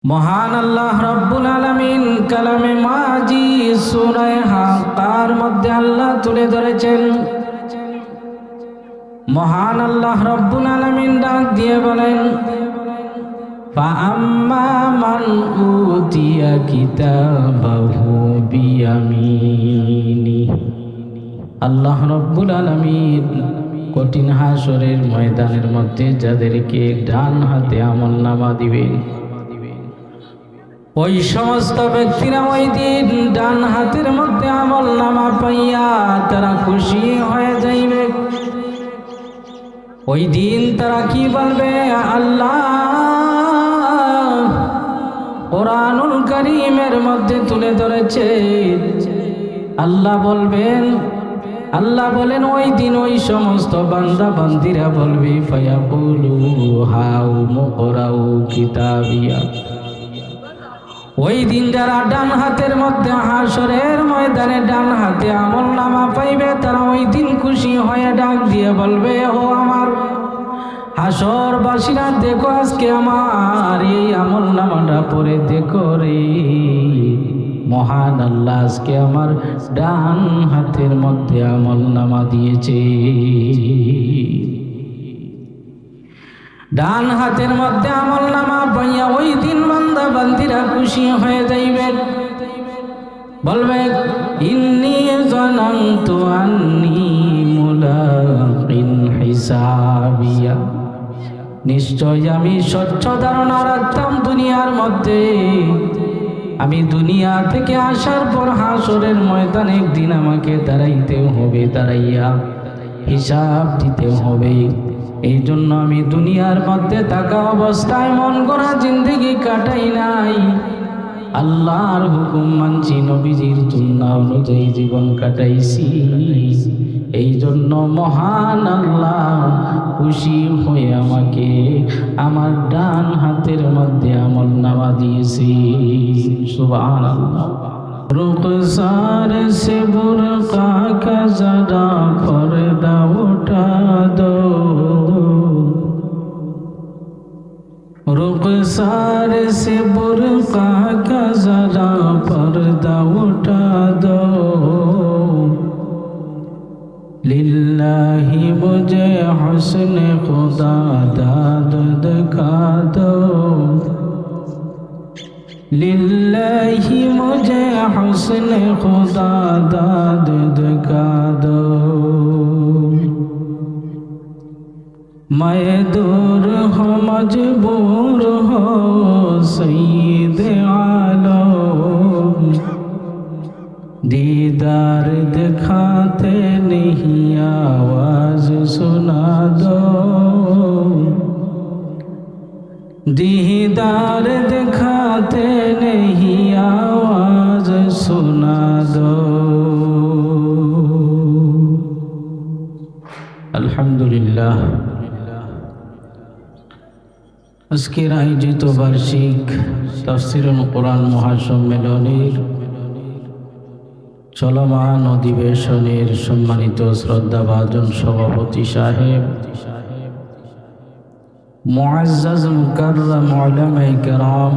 মহান আল্লাহ রব্বুল আলামিন কালামে মাজি সূরা হাক্কার মধ্যে আল্লাহ তুলে ধরেছেন। মহান আল্লাহ রব্বুল আলামিন ডাক দিয়ে বলেন, ফাআম্মা মান উতিয়া কিতাবাহু বিয়ামিনি। আল্লাহ রব্বুল আলামিন কঠিন হাসরের ময়দানের মধ্যে যাদেরকে ডান হাতে আমলনামা দিবেন, ওই সমস্ত ব্যক্তিরা ওই দিন ডান হাতের মধ্যে আমলনামা পাইয়া তারা খুশি হয়ে যাইবে। ওই দিন তারা কি বলবে? আল্লাহ কোরআনুল কারীমের মধ্যে তুলে ধরেছে, আল্লাহ বলেন ওই দিন ওই সমস্ত বান্দা বান্দিরা বলবে, ফায়াকুলু হাউ মুকরাউ কিতাবিয়া। ওই দিন যারা ডান হাতের মধ্যে হাসরের ময়দানে ডান হাতে আমলনামা পাইবে, তারা ওই দিন খুশি হয়ে ডাক দিয়ে বলবে, ও আমার হাসরবাসীরা, দেখো আজকে আমার এই আমলনামাটা পড়ে দেখো রে, মহান আল্লাহ আজকে আমার ডান হাতের মধ্যে আমলনামা দিয়েছে। ডান হাতের মধ্যে আমলনামা পাইয়া ওই দিন বান্দা বান্দিরা খুশি হয়ে যাইবে, বলবে, ইন্নী জানান্তু আন্নী মুলাকিন হিসাবিয়া। নিশ্চয় আমি স্বচ্ছ ধারণা রাখতাম দুনিয়ার মধ্যে, আমি দুনিয়া থেকে আসার পর হাসরের ময়দানে একদিন আমাকে দাঁড়াইতে হবে, দাঁড়াইয়া হিসাব দিতে হবে। এই জন্য আমি দুনিয়ার মধ্যে থাকা অবস্থায় মন গড়া জিন্দেগি কাটাই নাই, আল্লাহর হুকুম মানছি, নবীজির সুন্নাহ অনুযায়ী জীবন কাটাইছি। এই জন্য মহান আল্লাহ খুশি হয়ে আমাকে আমার ডান হাতের মধ্যে আমলনামা দিয়েছি। সুবহানাল্লাহ। रुखसार से बुरका का जरा पर्दा उठा दो, रुखसार से बुरका का जरा पर्दा उठा दो, लिल्लाही मुझे हुस्न खुदा दाद दिखा दो, लिल्लाही मुझे हुस्न खुदा दाद दिखा दो। मैं दूर हो मजबूर हो सईद आलम, दीदार दिखाते नहीं आवाज सुना दो, दीदार दिखाते नहीं आवाज सुना दो। আলহামদুলিল্লাহ। আজকের আয়োজিত বার্ষিক তাফসীরুল কোরআন মহাসম্মেলনের চলমান অধিবেশনের সম্মানিত শ্রদ্ধাভাজন সভাপতি সাহেব, মুআজ্জাজ মুকাররম উলামায়ে কেরাম,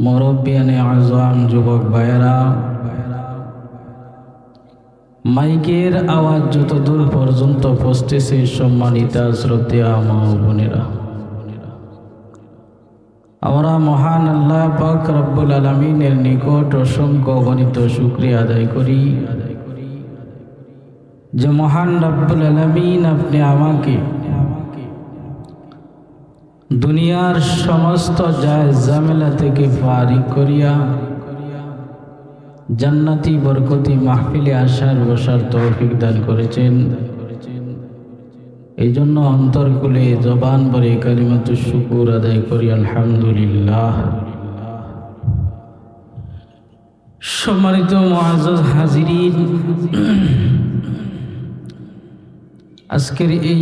মুরব্বিয়ানে আযম, যুবক ভাইয়েরা, মাইকের আওয়াজ যত দূর পর্যন্ত পৌঁছেছে, সম্মানিতা শ্রদ্ধেয়া মা ও বোনেরা, আমরা মহান আল্লাহ পাক রব্বুল আলামিনের নিকট অসংখ্য গণিত শুকরিয়া আদায় করি যে মহান রব্বুল আলামিন আপনি আমাকে দুনিয়ার সমস্ত জায়েজ ঝামেলা থেকে ফারিগ করিয়া জান্নাতি বরকতি মাহফিলে আসার বসার তৌফিক দান করেছেন। এই জন্য অন্তর খুলে জবান ভরে কালিমাতুশ শুকুর আদায় করি, আলহামদুলিল্লাহ। সম্মানিত মুআজ্জাজ হাজিরিন, আজকের এই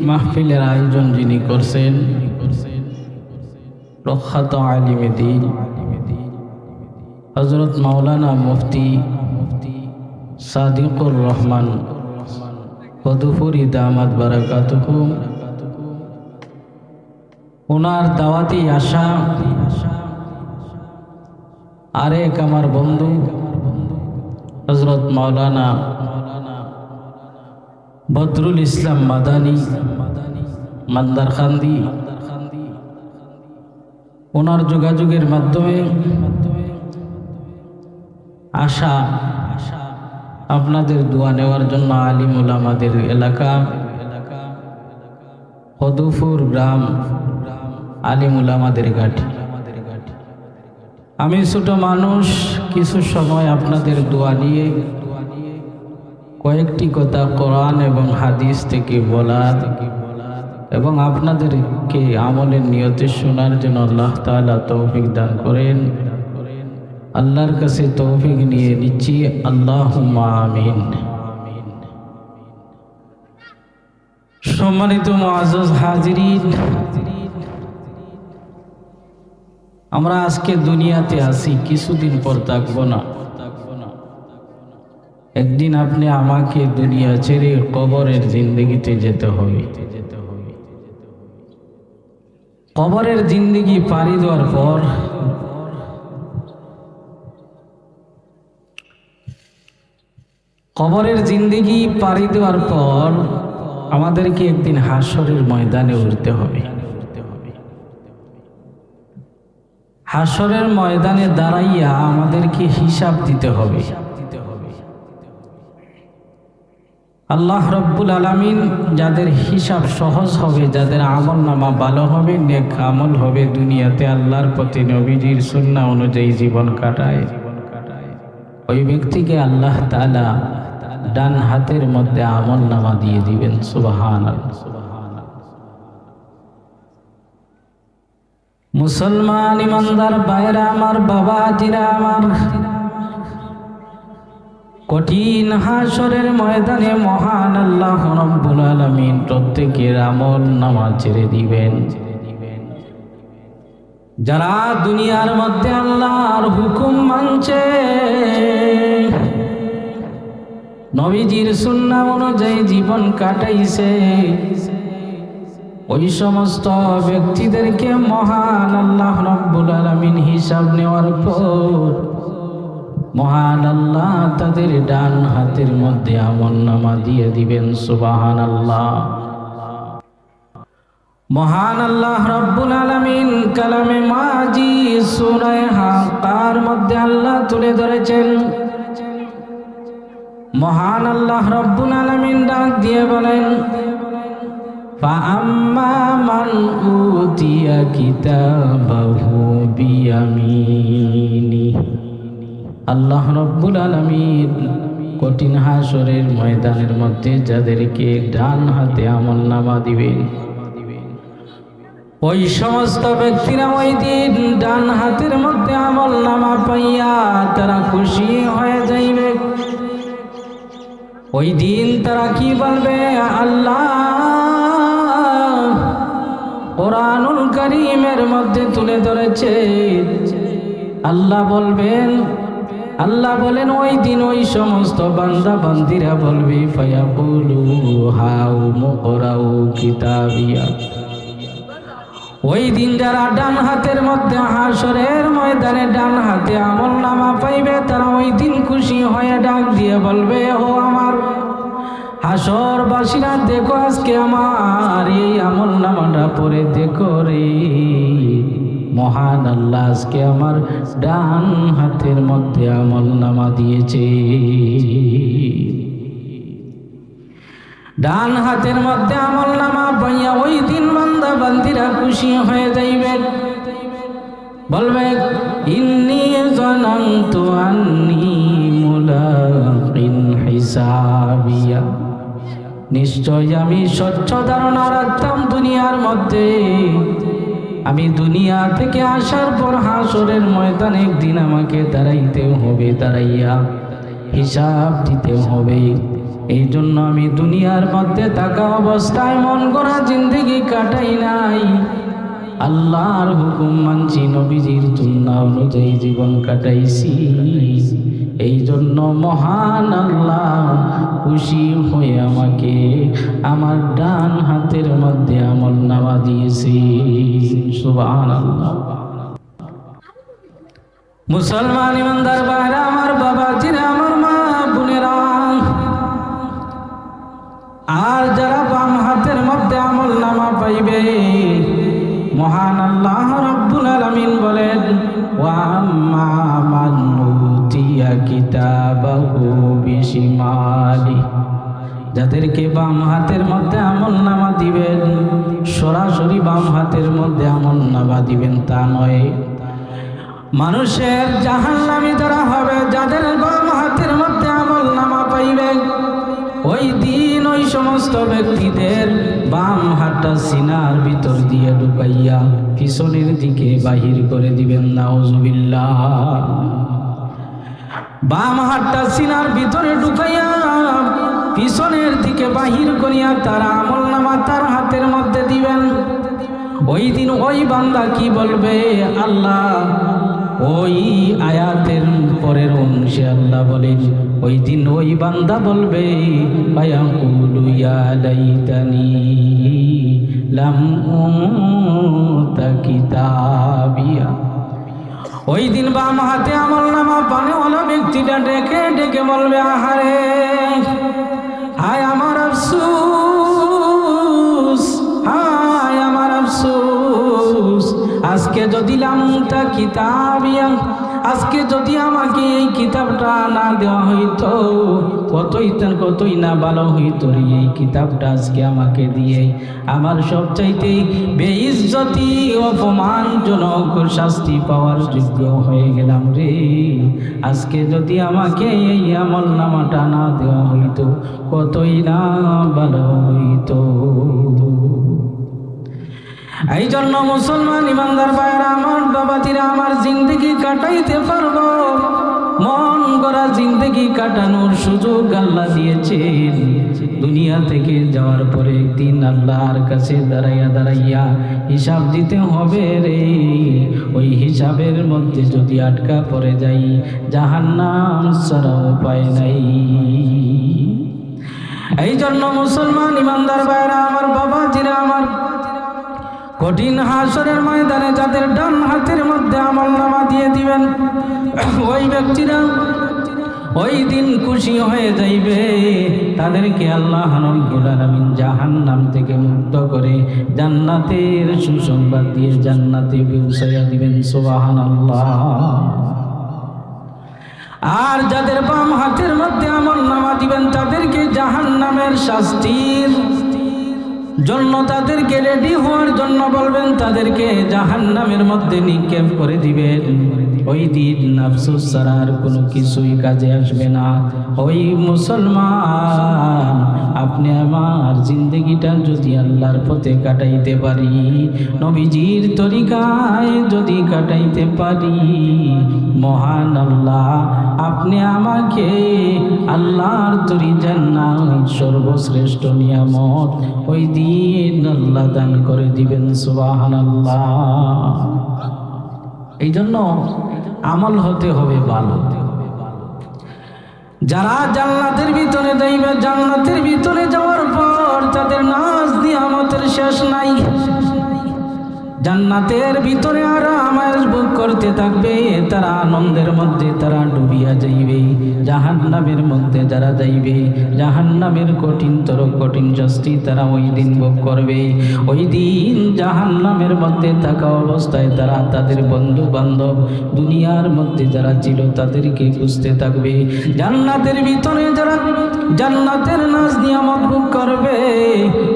মাহফিলের আয়োজন যিনি করছেন, প্রখ্যাত আলিমে দ্বীন হযরত মাওলানা মুফতি সাদিকুর রহমান কদুপুরি দামাত বারাকাতুহু, ওনার দাওয়াতি আশা আরেক আমার বন্ধু হযরত মাওলানা বদরুল ইসলাম মাদানী মান্দারখান্দি, ওনার যোগাযোগের মাধ্যমে আশা আপনাদের দোয়া নেওয়ার জন্য আলিম উলামাদের এলাকা হদুপুর গ্রাম আলিম উলামাদের ঘাটি। আমি ছোট মানুষ, কিছু সময় আপনাদের দোয়া নিয়ে কয়েকটি কথা কোরআন এবং হাদিস থেকে বলার এবং আপনাদেরকে আমলের নিয়তে শোনার জন্য আল্লাহ তাআলা তৌফিক দান করেন। আল্লাহর কাছে তৌফিক নিয়ে নিচ্ছি, আল্লাহুম্মা আমিন। সম্মানিত মুআজ্জাজ হাজিরিন, আমরা আজকে দুনিয়াতে আছি, কিছুদিন পর থাকবো না। একদিন আপনি আমাকে দুনিয়া ছেড়ে কবরের জিন্দগিতে যেতে হবে। কবরের জিন্দগি পাড়ি দেওয়ার পর আমাদেরকে একদিন হাসরের ময়দানে উঠতে হবে। হাসরের ময়দানে দাঁড়াইয়া আমাদেরকে হিসাব দিতে হবে। আল্লাহ রব্বুল আলামিন যাদের হিসাব সহজ হবে, যাদের আমলনামা ভালো হবে, নেক আমল হবে, দুনিয়াতে আল্লাহর প্রতি নবীজির সুন্নাহ অনুযায়ী জীবন কাটায়, ওই ব্যক্তিকে আল্লাহ তাআলা ডান হাতের মধ্যে আমলনামা দিয়ে দিবেন। সুবহানাল্লাহ। মুসলমান ইমানদার ভাইরা আমার, বাবাজিরা আমার, কঠিন হাসরের ময়দানে মহান আল্লাহ রাব্বুল আলামিন প্রত্যেকের আমলনামা ছেড়ে দিবেন। যারা দুনিয়ার মধ্যে আল্লাহর হুকুম মানছে, নবীজির সুন্নাহ অনুযায়ী জীবন কাটাইছে, ওই সমস্ত ব্যক্তিদেরকে মহান আল্লাহ রাব্বুল আলামিন হিসাব নেওয়ার পর মহান আল্লাহ তাদের ডান হাতের মধ্যে আমলনামা দিয়ে দিবেন। সুবহানাল্লাহ। মহান আল্লাহ রাব্বুল আলামিন কালামে মাজিদ সূরা হাক্কার মধ্যে আল্লাহ তুলে ধরেছেন। মহান আল্লাহ রাব্বুল আলামিন ডাক দিয়ে বলেন, ফাআম্মা মান উতিয়া কিতাবাহু বিয়ামিনি। আল্লাহ রাব্বুল আলামিন কঠিন হাসরের ময়দানের মধ্যে যাদেরকে ডান হাতে আমলনামা দিবেন, ওই সমস্ত ব্যক্তিরা ওই দিন ডান হাতের মধ্যে আমলনামা পাইয়া তারা খুশি হয়ে যাইবে। ওই দিন তারা কি বলবে? আল্লাহ কোরআনুল কারীমের মধ্যে তুলে ধরেছে, আল্লাহ বলেন ওই দিন ওই সমস্ত বান্দা বান্দিরা বলবে, ফায়াকুলু হাউ মুকরাউ কিতাবিয়া। ওই দিন যারা ডান হাতের মধ্যে হাসরের ময়দানে ডান হাতে আমলনামা পাইবে, তারা ওই দিন খুশি হয়ে ডাক দিয়ে বলবে, ও আমার হাসরবাসীরা, দেখো আজকে আমার এই আমলনামাটা পড়ে দেখো রে, মহান আল্লাহ আজকে আমার ডান হাতের মধ্যে আমলনামা দিয়েছে। ডান হাতের মধ্যে আমলনামা পাইয়া ওই দিন বান্দা বান্দিরা খুশি হয়ে যাইবে, বলবে, ইন্নী যানানতু আন্নী মুলাকিন হিসাবিয়া। নিশ্চয় আমি স্বচ্ছ ধারণা রাখতাম দুনিয়ার মধ্যে, আমি দুনিয়া থেকে আসার পর হাসরের ময়দানে একদিন আমাকে দাঁড়াইতে হবে, দাঁড়াইয়া হিসাব দিতে হবে। এই জন্য আমি দুনিয়ার মধ্যে থাকা অবস্থায় মন গড়া জিন্দেগি কাটাই নাই, আল্লাহর হুকুম মানছি, নবীজির সুন্নাহ অনুযায়ী জীবন কাটাইছি। এই জন্য মহান আল্লাহ খুশি হয়ে আমাকে আমার ডান হাতের মধ্যে আমলনামা দিয়েছে। সুবহানাল্লাহ। মুসলমান ইমানদার ভাইরা, আমার বাবাজিরা, আমার মা বোনেরা, আর যারা বাম হাতের মধ্যে আমলনামা পাইবে, মহান আল্লাহ রাব্বুল আলামিন বলেন, ওয়া আম্মা মান উতিয়া কিতাবাহু বিশিমালি, যাদেরকে বাম হাতের মধ্যে আমলনামা দিবেন, সরাসরি বাম হাতের মধ্যে আমলনামা দিবেন তা নয়। মানুষের জাহান্নামী যারা হবে, যাদের বাম হাতের মধ্যে আমলনামা পাইবে, ওই দিন ওই সমস্ত ব্যক্তিদের বাম হাতটা সিনার ভিতর দিয়ে ঢুকাইয়া পিছনের দিকে বাহির করে দিবেন। নাউজুবিল্লাহ। বাম হাতটা সিনার ভিতরে ঢুকাইয়া পিছনের দিকে বাহির করিয়া তারা আমলনামা তার হাতের মধ্যে দিবেন। ওই দিন ওই বান্দা কি বলবে? আল্লাহ ওই আয়াতের পরের অংশে আল্লাহ বলেন, ওই দিন ওই বান্দা বলবে, ফায়াকুলু ইয়া লাইতানি লাম উতা কিতাবিয়া। ওই দিন বাম হাতে আমলনামা পানেওয়ালা ব্যক্তিটা ডেকে ডেকে বলবে, আহারে, হায় আমার আফসোস, হায় আমার আফসোস, আজকে যদি লামতা কিতাবিয়া, আজকে যদি আমাকে এই কিতাবটা না দেওয়া হইতো, কতই না ভালো হইতো রে। এই কিতাবটা আজকে আমাকে দিয়ে আমার সবচাইতে বেইজ্জতি অপমানজনক শাস্তি পাওয়ার যোগ্য হয়ে গেলাম রে। আজকে যদি আমাকে এই আমলনামাটা না দেওয়া হইতো, কতই না ভালো হইতো। এই জন্য মুসলমান ইমানদার ভাইরা, আমার বাবাজিরা, আমার জিন্দগি কাটাইতে পারবো, মন গড়া জিন্দগি কাটানোর সুযোগ আল্লাহ দিয়েছেন। দুনিয়া থেকে যাওয়ার পরে একদিন আল্লাহর কাছে দাঁড়াইয়া হিসাব দিতে হবে রে। ওই হিসাবের মধ্যে যদি আটকা পড়ে যাই, জাহান্নাম ছাড়া উপায় নাই। এই জন্য মুসলমান ইমানদার ভাইরা, আমার বাবাজিরা, আমার কঠিন হাসরের ময়দানে যাদের ডান হাতের মধ্যে আমলনামা দিয়ে দিবেন, ওই ব্যক্তিরা ওই দিন খুশি হয়ে যাইবে। তাদেরকে আল্লাহ রাব্বুল আলামিন জাহান্নাম থেকে মুক্ত করে জান্নাতের সুসংবাদ দিয়ে জান্নাতে পৌঁছাইয়া দিবেন। সুবহানাল্লাহ। আর যাদের বাম হাতের মধ্যে আমলনামা দিবেন, তাদেরকে জাহান্নামের শাস্তির জন্য তাদেরকে রেডি হওয়ার জন্য বলবেন, তাদেরকে জাহান্নামের মধ্যে নিক্ষেপ করে দিবেন। ওই দিন আফসোস ছাড়া আর কোনো কিছুই কাজে আসবে না। ওই মুসলমান, আপনি আমার জিন্দগিটা যদি আল্লাহর পথে কাটাইতে পারি, নবীজির তরিকায় যদি কাটাইতে পারি, মহান আল্লাহ আপনি আমাকে আল্লাহর তরি জান্নাত সর্বশ্রেষ্ঠ নিয়ামত ওই দিন আল্লাহ দান করে দিবেন। সুবহানাল্লাহ। এই জন্য আমল হতে হবে ভালো। যারা জান্নাতের ভিতরে যাইবে, জান্নাতের ভিতরে যাওয়ার পর তাদের নাজ নিয়ামতের শেষ নাই। জান্নাতের ভিতরে আরাম ভোগ করতে থাকবে, তারা আনন্দের মধ্যে তারা ডুবিয়া যাইবে। জাহান্নামের মধ্যে যারা যাইবে, জাহান্নামের কঠিনতর কঠিন শাস্তি তারা ওই দিন ভোগ করবে। ওই দিন জাহান্নামের মধ্যে থাকা অবস্থায় তারা তাদের বন্ধু বান্ধব দুনিয়ার মধ্যে যারা ছিল তাদেরকে খুঁজতে থাকবে। জান্নাতের ভিতরে যারা জান্নাতের নাজ নিয়ামত ভোগ করবে,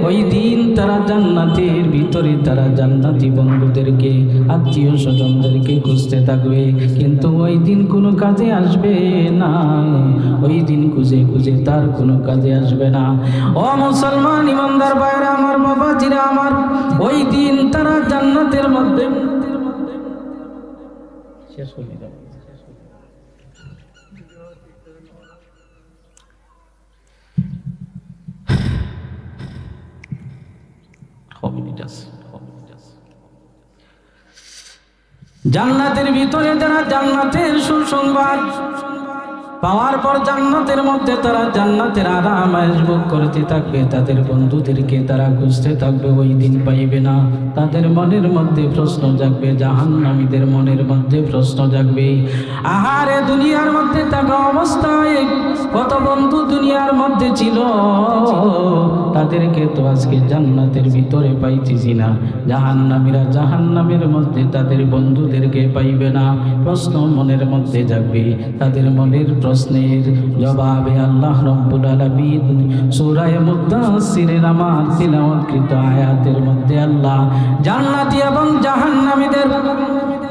ওই দিন তারা জান্নাতের ভিতরে তারা জান্নাতি বন্ধুদেরকে, আত্মীয় স্বজনদেরকে খুঁজতে থাকবে, কিন্তু ওই দিন কোনো কাজে আসবে না। ওই দিন খুঁজে খুঁজে তার কোনো কাজে আসবে না। ও মুসলমান ইমানদার ভাইরা, আমার বাবাজিরা, আমার ওই দিন তারা জান্নাতের মধ্যে শেষ হয়ে যাবে। জান্নাতের ভিতরে যারা জান্নাতের সুসংবাদ পাওয়ার পর জান্নাতের মধ্যে তারা জান্নাতের আরাম ভোগ করতে থাকবে, তাদের বন্ধুদেরকে তারা খুঁজতে থাকবে, ওই দিন পাইবে না। তাদের মনের মধ্যে প্রশ্ন জাগবে, জাহান্নামীদের মনের মধ্যে প্রশ্ন জাগবে, আহারে দুনিয়ার মধ্যে থাকা অবস্থায় কত বন্ধু দুনিয়ার মধ্যে ছিল, তাদেরকে তো আজকে জান্নাতের ভিতরে পাইতেছি না। জাহান্নামীরা জাহান্নামের মধ্যে তাদের বন্ধুদেরকে পাইবে না। প্রশ্ন মনের মধ্যে জাগবে, তাদের মনের প্রশ্নের জবাবে আল্লাহ রাব্বুল আলামিন সূরা মুদ্দাসসিরের আমার তিলাওয়াতকৃত আয়াতের মধ্যে আল্লাহ জান্নাতি এবং জাহান্নামীদের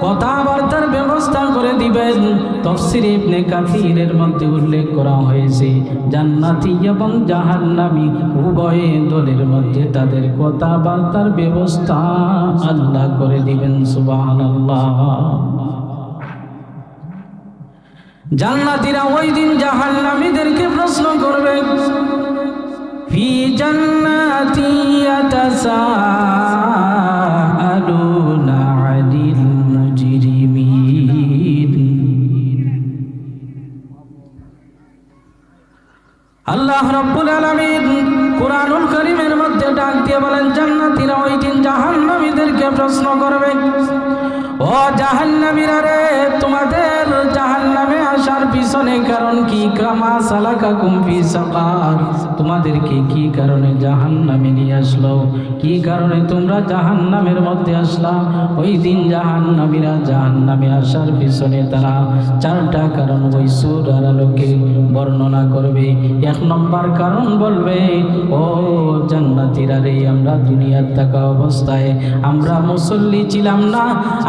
কথাবার্তার ব্যবস্থা করে দিবেন। তাফসীর ইবনে কাসিরের মধ্যে উল্লেখ করা হয়েছে, জান্নাতি এবং জাহান্নামী উভয় দলের মধ্যে তাদের কথাবার্তার ব্যবস্থা আল্লাহ করে দিবেন। সুবহানাল্লাহ। জান্নাতীরা ওই দিন জাহান্নামীদেরকে প্রশ্ন করবে, ফি জান্নাতি ইয়াতাসাআলুনা আনিল মুজরিমিন। আল্লাহ রাব্বুল আলামিন কুরআনুল কারীমের মধ্যে ডাক দিয়ে বলেন, জান্নাতীরা ওই দিন জাহান্নামীদেরকে প্রশ্ন করবে, ও জাহান্নামীরা রে, তোমাদের জাহান্নামে আসার পিছনে কারণ কি? কামা সালাকাকুম ফি সাকার, তোমাদেরকে কি কারণে জাহান্নামে নিয়ে আসলো? কি কারণে তোমরা জাহান্নামের মধ্যে আসলা? ওই দিন জাহান্নামীরা জাহান্নামে আসার পিছনে তারা চারটা কারণ ওই সূরার আলোকে বর্ণনা করবে। এক নম্বর কারণ বলবে, ও জান্নাতীরা রে, আমরা দুনিয়ার থাকা অবস্থায় আমরা মুসল্লি ছিলাম না।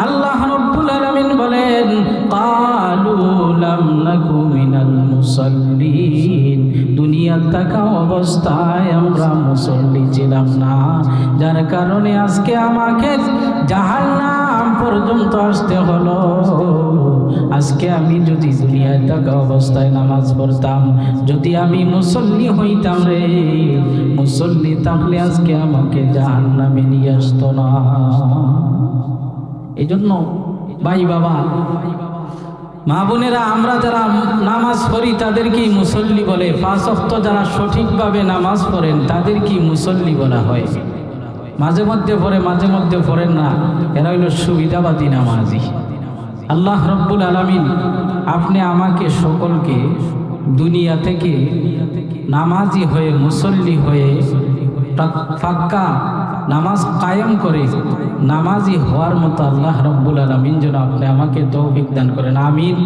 আল্লাহ রাব্বুল আলামিন বলেন, ক্বালু লাম নাকু মিনাল মুসাল্লিন, দুনিয়ার থাকা অবস্থায় আমরা মুসল্লি ছিলাম না, যার কারণে আজকে আমাকে জাহান্নাম পর্যন্ত আসতে হলো। আজকে আমি যদি দুনিয়ায় থাকা অবস্থায় নামাজ পড়তাম, যদি আমি মুসল্লি হইতাম রে, মুসল্লি থাকলে আজকে আমাকে জাহান্নামে নিয়ে আসতো না। এই জন্য ভাই বাবা মা বোনেরা, আমরা যারা নামাজ পড়ি তাদেরকেই মুসল্লি বলে। 5 ওয়াক্ত যারা সঠিকভাবে নামাজ পড়েন তাদেরকেই মুসল্লি বলা হয়। মাঝে মধ্যে পড়ে মাঝে মধ্যে পড়েন না, এরা হইল সুবিধাবাদী নামাজি। আল্লাহ রাব্বুল আলামিন আপনি আমাকে সকলকে দুনিয়া থেকে নামাজি হয়ে মুসল্লি হয়ে পাক্কা নামাজ কায়েম করে নামাজি হওয়ার মতো আল্লাহ রাব্বুল আলামিন যেন আপনি আমাকে তৌফিক দান করেন। আমিন।